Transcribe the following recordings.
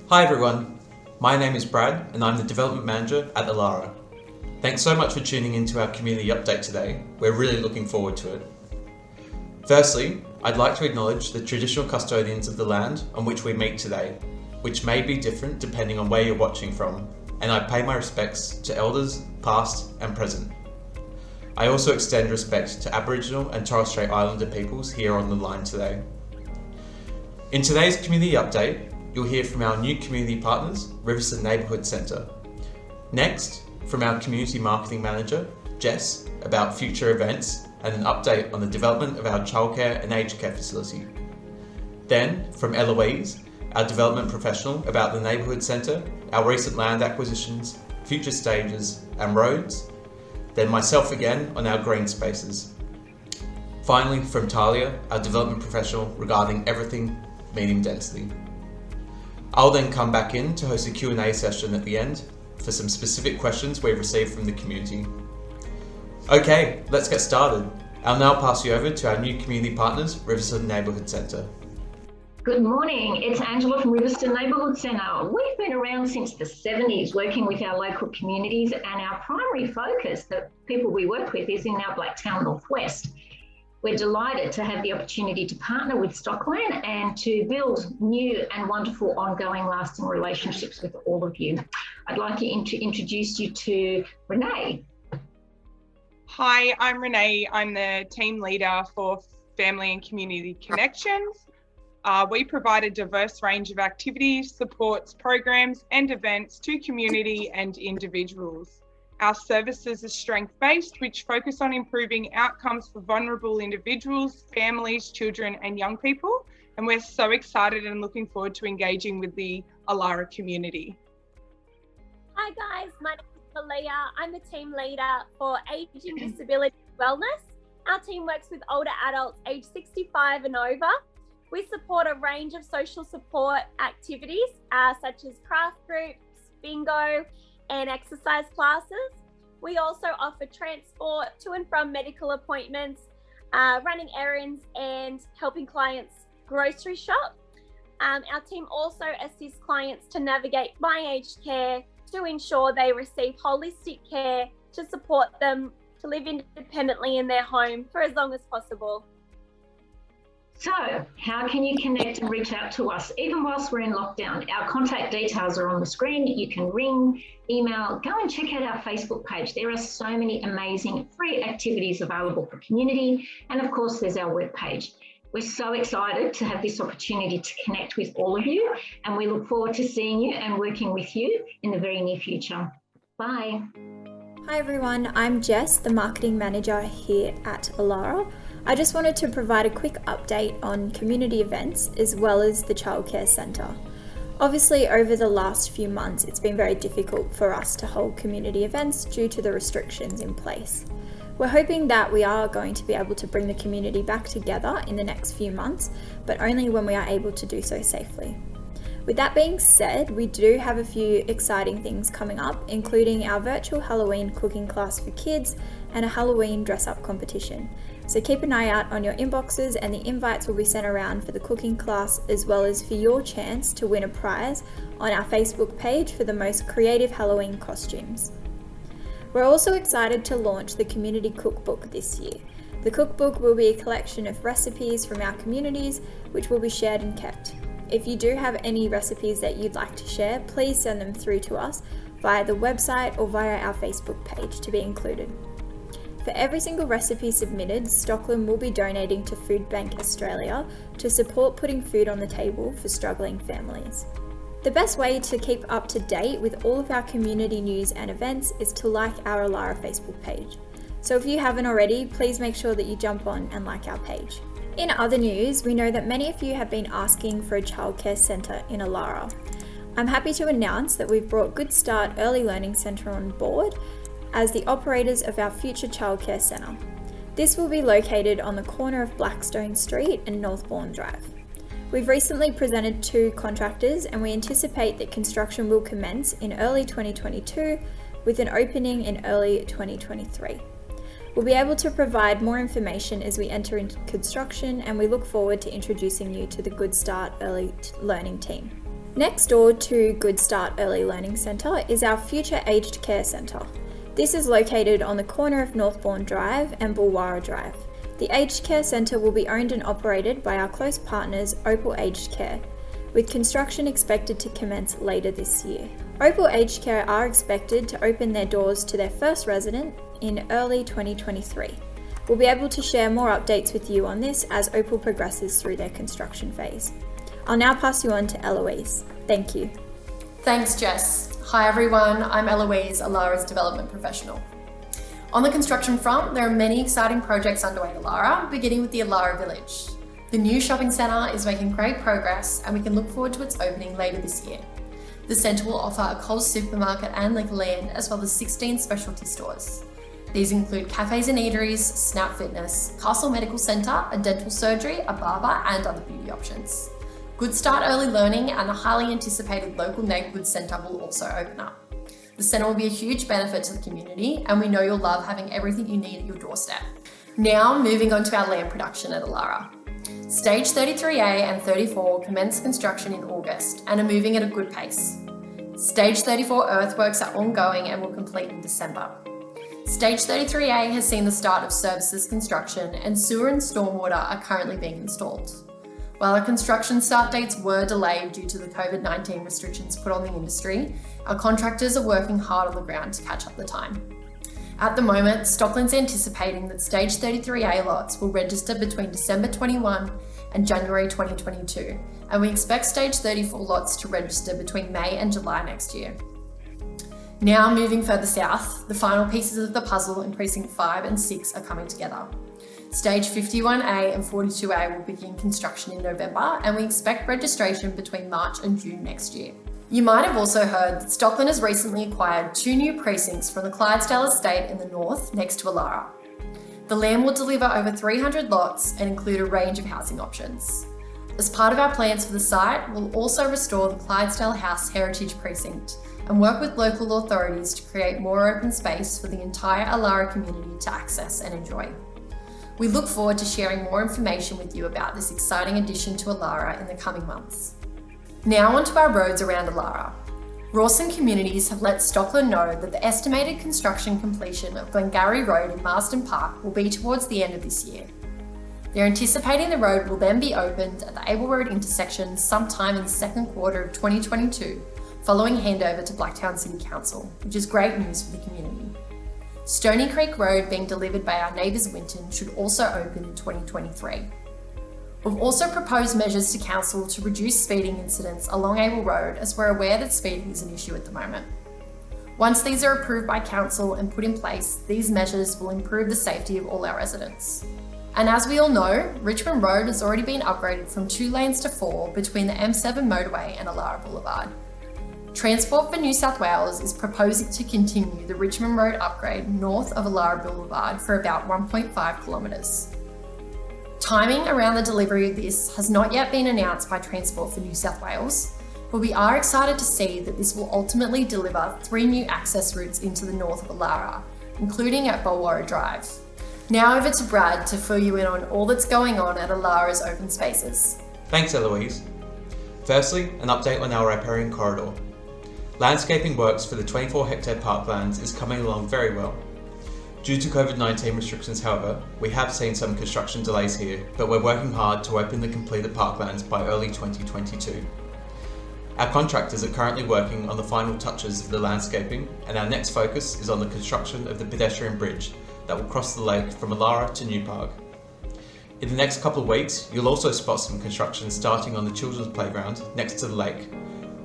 Hi everyone, my name is Brad and I'm the Development Manager at Elara. Thanks so much for tuning into our community update today. We're really looking forward to it. Firstly, I'd like to acknowledge the traditional custodians of the land on which we meet today, which may be different depending on where you're watching from, and I pay my respects to elders past and present. I also extend respect to Aboriginal and Torres Strait Islander peoples here on the line today. In today's community update, you'll hear from our new community partners, Riverstone Neighbourhood Centre. Next, from our Community Marketing Manager, Jess, about future events and an update on the development of our childcare and aged care facility. Then, from Eloise, our Development Professional, about the Neighbourhood Centre, our recent land acquisitions, future stages and roads. Then myself again on our green spaces. Finally, from Talia, our Development Professional, regarding everything medium density. I'll then come back in to host a Q&A session at the end for some specific questions we've received from the community. Okay, let's get started. I'll now pass you over to our new community partners, Riverstone Neighbourhood Centre. Good morning, it's Angela from Riverstone Neighbourhood Centre. We've been around since the 70s working with our local communities, and our primary focus, the people we work with, is in our Blacktown Northwest. We're delighted to have the opportunity to partner with Stockland and to build new and wonderful ongoing lasting relationships with all of you. I'd like to introduce you to Renee. Hi, I'm Renee. I'm the team leader for Family and Community Connections. We provide a diverse range of activities, supports, programs and events to community and individuals. Our services are strength-based, which focus on improving outcomes for vulnerable individuals, families, children and young people. And we're so excited and looking forward to engaging with the Elara community. Hi guys, my name is Malia. I'm the team leader for Aging, Disability and Wellness. Our team works with older adults aged 65 and over. We support a range of social support activities such as craft groups, bingo, and exercise classes. We also offer transport to and from medical appointments, running errands and helping clients grocery shop. Our team also assists clients to navigate my aged care to ensure they receive holistic care to support them to live independently in their home for as long as possible. So, how can you connect and reach out to us even whilst we're in lockdown? Our contact details are on the screen. You can ring, email, go and check out our Facebook page. There are so many amazing free activities available for community. And of course, there's our webpage. We're so excited to have this opportunity to connect with all of you, and we look forward to seeing you and working with you in the very near future. Bye. Hi everyone, I'm Jess, the Marketing Manager here at Elara. I just wanted to provide a quick update on community events as well as the Childcare Centre. Obviously, over the last few months, it's been very difficult for us to hold community events due to the restrictions in place. We're hoping that we are going to be able to bring the community back together in the next few months, but only when we are able to do so safely. With that being said, we do have a few exciting things coming up, including our virtual Halloween cooking class for kids and a Halloween dress-up competition. So keep an eye out on your inboxes, and the invites will be sent around for the cooking class as well as for your chance to win a prize on our Facebook page for the most creative Halloween costumes. We're also excited to launch the Community Cookbook this year. The cookbook will be a collection of recipes from our communities which will be shared and kept. If you do have any recipes that you'd like to share, please send them through to us via the website or via our Facebook page to be included. For every single recipe submitted, Stockland will be donating to Food Bank Australia to support putting food on the table for struggling families. The best way to keep up to date with all of our community news and events is to like our Elara Facebook page. So if you haven't already, please make sure that you jump on and like our page. In other news, we know that many of you have been asking for a childcare centre in Elara. I'm happy to announce that we've brought Good Start Early Learning Centre on board as the operators of our future childcare centre. This will be located on the corner of Blackstone Street and Northbourne Drive. We've recently presented 2 contractors, and we anticipate that construction will commence in early 2022 with an opening in early 2023. We'll be able to provide more information as we enter into construction, and we look forward to introducing you to the Good Start Early Learning team. Next door to Good Start Early Learning Centre is our future aged care centre. This is located on the corner of Northbourne Drive and Bulwara Drive. The aged care centre will be owned and operated by our close partners Opal Aged Care, with construction expected to commence later this year. Opal Aged Care are expected to open their doors to their first resident in early 2023. We'll be able to share more updates with you on this as Opal progresses through their construction phase. I'll now pass you on to Eloise. Thank you. Thanks, Jess. Hi everyone, I'm Eloise, Elara's development professional. On the construction front, there are many exciting projects underway at Elara, beginning with the Elara Village. The new shopping centre is making great progress and we can look forward to its opening later this year. The centre will offer a Coles supermarket and Liquorland, as well as 16 specialty stores. These include cafes and eateries, Snap Fitness, Castle Medical Centre, a dental surgery, a barber and other beauty options. Good Start Early Learning and the highly anticipated local Neighbourhood Centre will also open up. The centre will be a huge benefit to the community and we know you'll love having everything you need at your doorstep. Now moving on to our land production at Elara. Stage 33A and 34 commenced construction in August and are moving at a good pace. Stage 34 earthworks are ongoing and will complete in December. Stage 33A has seen the start of services construction and sewer and stormwater are currently being installed. While our construction start dates were delayed due to the COVID-19 restrictions put on the industry, our contractors are working hard on the ground to catch up the time. At the moment, Stockland's anticipating that Stage 33A lots will register between December 21 and January 2022, and we expect Stage 34 lots to register between May and July next year. Now moving further south, the final pieces of the puzzle in Precinct 5 and 6 are coming together. Stage 51A and 42A will begin construction in November, and we expect registration between March and June next year. You might have also heard that Stockland has recently acquired 2 new precincts from the Clydesdale estate in the north next to Elara. The land will deliver over 300 lots and include a range of housing options. As part of our plans for the site, we'll also restore the Clydesdale House Heritage Precinct and work with local authorities to create more open space for the entire Elara community to access and enjoy. We look forward to sharing more information with you about this exciting addition to Elara in the coming months. Now onto our roads around Elara. Rawson Communities have let Stockland know that the estimated construction completion of Glengarry Road in Marsden Park will be towards the end of this year. They're anticipating the road will then be opened at the Able Road intersection sometime in the second quarter of 2022, following handover to Blacktown City Council, which is great news for the community. Stony Creek Road, being delivered by our neighbours Winton, should also open in 2023. We've also proposed measures to Council to reduce speeding incidents along Able Road, as we're aware that speeding is an issue at the moment. Once these are approved by Council and put in place, these measures will improve the safety of all our residents. And as we all know, Richmond Road has already been upgraded from 2 lanes to 4 between the M7 motorway and Elara Boulevard. Transport for New South Wales is proposing to continue the Richmond Road upgrade north of Elara Boulevard for about 1.5 kilometres. Timing around the delivery of this has not yet been announced by Transport for New South Wales, but we are excited to see that this will ultimately deliver 3 new access routes into the north of Elara, including at Bulwara Drive. Now over to Brad to fill you in on all that's going on at Elara's open spaces. Thanks, Eloise. Firstly, an update on our riparian corridor. Landscaping works for the 24-hectare parklands is coming along very well. Due to COVID-19 restrictions, however, we have seen some construction delays here, but we're working hard to open the completed parklands by early 2022. Our contractors are currently working on the final touches of the landscaping, and our next focus is on the construction of the pedestrian bridge that will cross the lake from Elara to New Park. In the next couple of weeks, you'll also spot some construction starting on the children's playground next to the lake,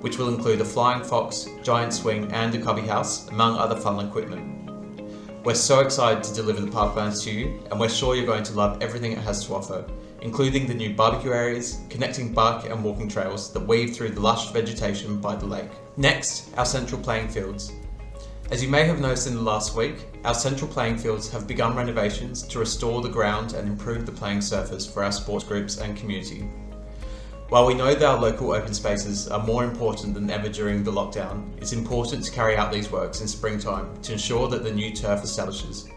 which will include a flying fox, giant swing and a cubby house, among other fun equipment. We're so excited to deliver the parklands to you, and we're sure you're going to love everything it has to offer, including the new barbecue areas, connecting bike and walking trails that weave through the lush vegetation by the lake. Next, our central playing fields. As you may have noticed in the last week, our central playing fields have begun renovations to restore the ground and improve the playing surface for our sports groups and community. While we know that our local open spaces are more important than ever during the lockdown, it's important to carry out these works in springtime to ensure that the new turf establishes.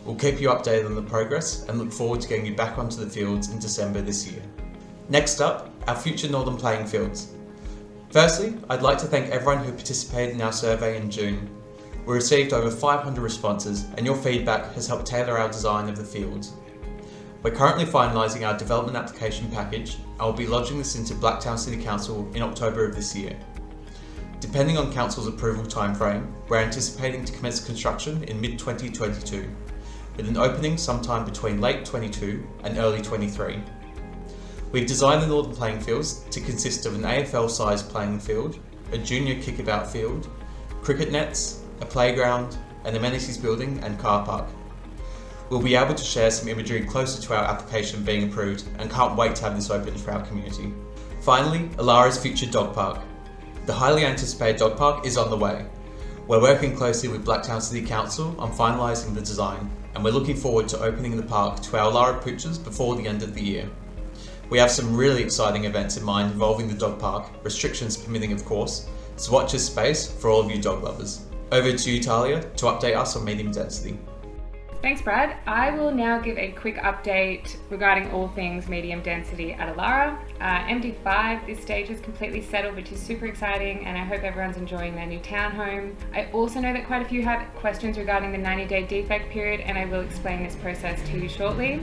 We'll keep you updated on the progress and look forward to getting you back onto the fields in December this year. Next up, our future northern playing fields. Firstly, I'd like to thank everyone who participated in our survey in June. We received over 500 responses and your feedback has helped tailor our design of the fields. We're currently finalising our development application package and will be lodging this into Blacktown City Council in October of this year. Depending on Council's approval timeframe, we're anticipating to commence construction in mid-2022, with an opening sometime between late 22 and early 23. We've designed the northern playing fields to consist of an AFL-sized playing field, a junior kickabout field, cricket nets, a playground, an amenities building and car park. We'll be able to share some imagery closer to our application being approved and can't wait to have this open for our community. Finally, Elara's future dog park. The highly anticipated dog park is on the way. We're working closely with Blacktown City Council on finalising the design, and we're looking forward to opening the park to our Elara poochers before the end of the year. We have some really exciting events in mind involving the dog park, restrictions permitting of course, so watch this space for all of you dog lovers. Over to you, Talia, to update us on medium density. Thanks, Brad. I will now give a quick update regarding all things medium density at Elara. MD5, this stage is completely settled, which is super exciting, and I hope everyone's enjoying their new townhome. I also know that quite a few had questions regarding the 90-day defect period, and I will explain this process to you shortly.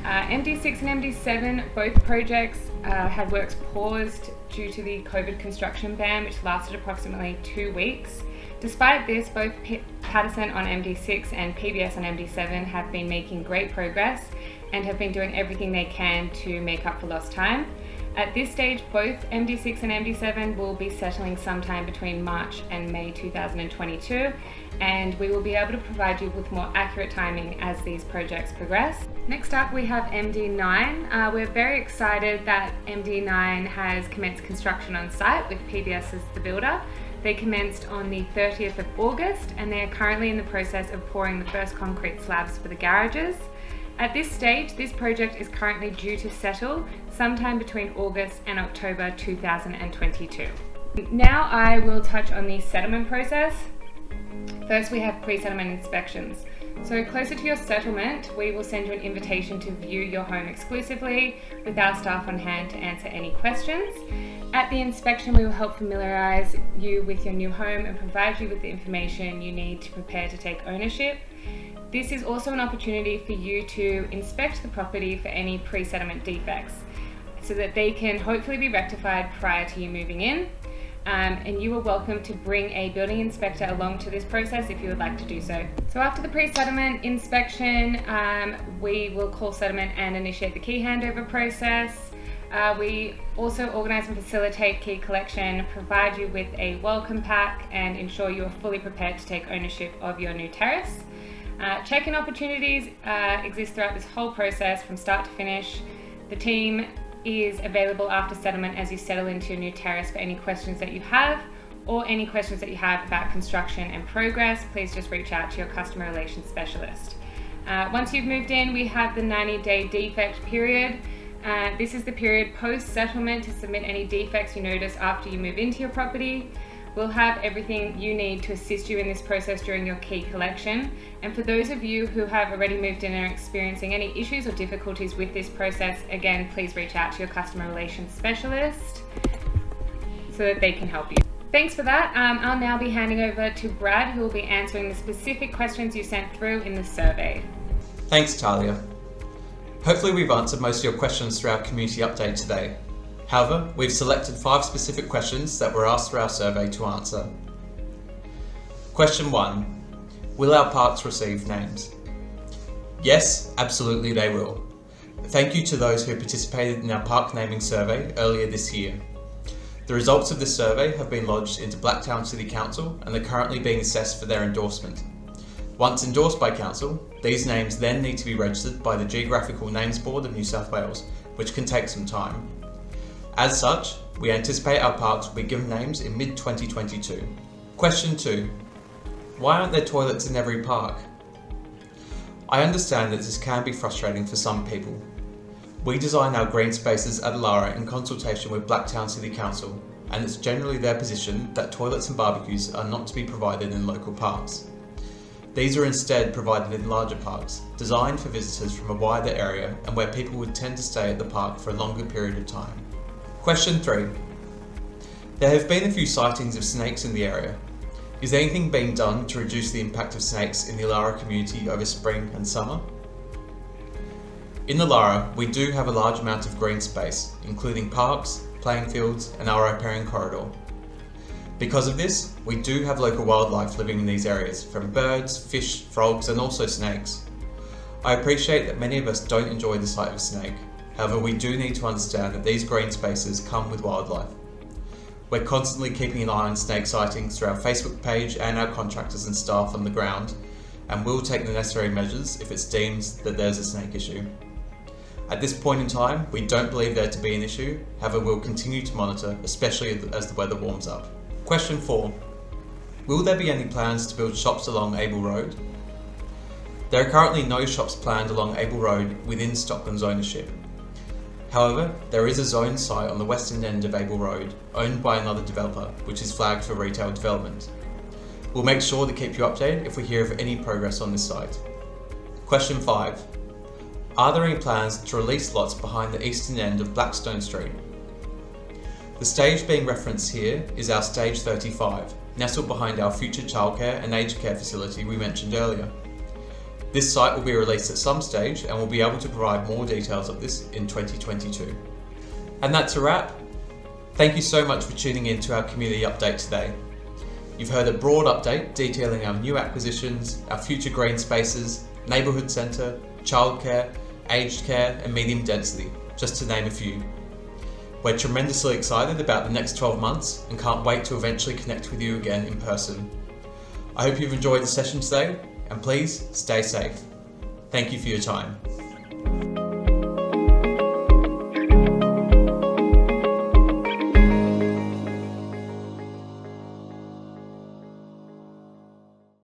MD6 and MD7, both projects had works paused due to the COVID construction ban, which lasted approximately 2 weeks. Despite this, both Patterson on MD6 and PBS on MD7 have been making great progress and have been doing everything they can to make up for lost time. At this stage, both MD6 and MD7 will be settling sometime between March and May 2022, and we will be able to provide you with more accurate timing as these projects progress. Next up, we have MD9. We're very excited that MD9 has commenced construction on site with PBS as the builder. They commenced on the 30th of August and they are currently in the process of pouring the first concrete slabs for the garages. At this stage, this project is currently due to settle sometime between August and October 2022. Now I will touch on the settlement process. First, we have pre-settlement inspections. So closer to your settlement, we will send you an invitation to view your home exclusively with our staff on hand to answer any questions. At the inspection, we will help familiarise you with your new home and provide you with the information you need to prepare to take ownership. This is also an opportunity for you to inspect the property for any pre-settlement defects so that they can hopefully be rectified prior to you moving in. And you are welcome to bring a building inspector along to this process if you would like to do so. So after the pre-settlement inspection, we will call settlement and initiate the key handover process. We also organise and facilitate key collection, provide you with a welcome pack and ensure you are fully prepared to take ownership of your new terrace. Check-in opportunities exist throughout this whole process from start to finish. The team is available after settlement as you settle into your new terrace for any questions that you have or any questions that you have about construction and progress. Please just reach out to your customer relations specialist. Once you've moved in, we have the 90-day defect period. This is the period post-settlement to submit any defects you notice after you move into your property. We'll have everything you need to assist you in this process during your key collection. And for those of you who have already moved in and are experiencing any issues or difficulties with this process, again, please reach out to your customer relations specialist so that they can help you. Thanks for that. I'll now be handing over to Brad, who will be answering the specific questions you sent through in the survey. Thanks, Talia. Hopefully we've answered most of your questions through our community update today. However, we've selected 5 specific questions that were asked through our survey to answer. Question 1. Will our parks receive names? Yes, absolutely they will. Thank you to those who participated in our park naming survey earlier this year. The results of this survey have been lodged into Blacktown City Council and are currently being assessed for their endorsement. Once endorsed by Council, these names then need to be registered by the Geographical Names Board of New South Wales, which can take some time. As such, we anticipate our parks will be given names in mid-2022. Question 2. Why aren't there toilets in every park? I understand that this can be frustrating for some people. We design our green spaces at Elara in consultation with Blacktown City Council, and it's generally their position that toilets and barbecues are not to be provided in local parks. These are instead provided in larger parks, designed for visitors from a wider area and where people would tend to stay at the park for a longer period of time. Question 3. There have been a few sightings of snakes in the area. Is anything being done to reduce the impact of snakes in the Elara community over spring and summer? In Elara, we do have a large amount of green space, including parks, playing fields and our riparian corridor. Because of this, we do have local wildlife living in these areas, from birds, fish, frogs and also snakes. I appreciate that many of us don't enjoy the sight of a snake. However, we do need to understand that these green spaces come with wildlife. We're constantly keeping an eye on snake sightings through our Facebook page and our contractors and staff on the ground, and we'll take the necessary measures if it's deemed that there's a snake issue. At this point in time, we don't believe there to be an issue, however we'll continue to monitor, especially as the weather warms up. Question 4. Will there be any plans to build shops along Able Road? There are currently no shops planned along Able Road within Stockland's ownership. However, there is a zone site on the western end of Able Road, owned by another developer, which is flagged for retail development. We'll make sure to keep you updated if we hear of any progress on this site. Question 5. Are there any plans to release lots behind the eastern end of Blackstone Street? The stage being referenced here is our Stage 35, nestled behind our future childcare and aged care facility we mentioned earlier. This site will be released at some stage and we'll be able to provide more details of this in 2022. And that's a wrap. Thank you so much for tuning in to our community update today. You've heard a broad update detailing our new acquisitions, our future green spaces, neighbourhood centre, childcare, aged care and medium density, just to name a few. We're tremendously excited about the next 12 months and can't wait to eventually connect with you again in person. I hope you've enjoyed the session today, and please stay safe. Thank you for your time.